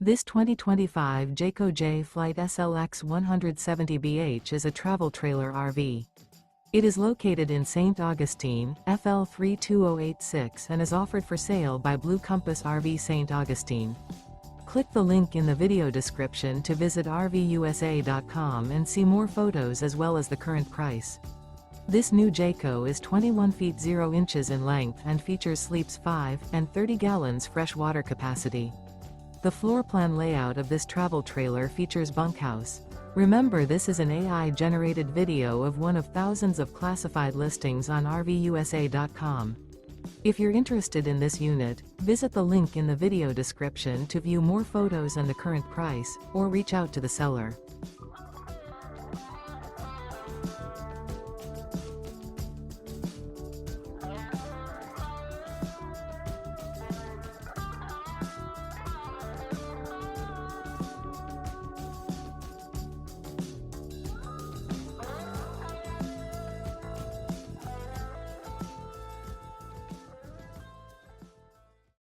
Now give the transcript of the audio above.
This 2025 Jayco Jay Flight SLX 170BH is a travel trailer RV. It is located in St. Augustine, FL 32086 and is offered for sale by Blue Compass RV St. Augustine. Click the link in the video description to visit RVUSA.com and see more photos as well as the current price. This new Jayco is 21 feet 0 inches in length and features sleeps 5 and 30 gallons fresh water capacity. The floor plan layout of this travel trailer features bunkhouse. Remember, this is an AI-generated video of one of thousands of classified listings on RVUSA.com. If you're interested in this unit, visit the link in the video description to view more photos and the current price, or reach out to the seller.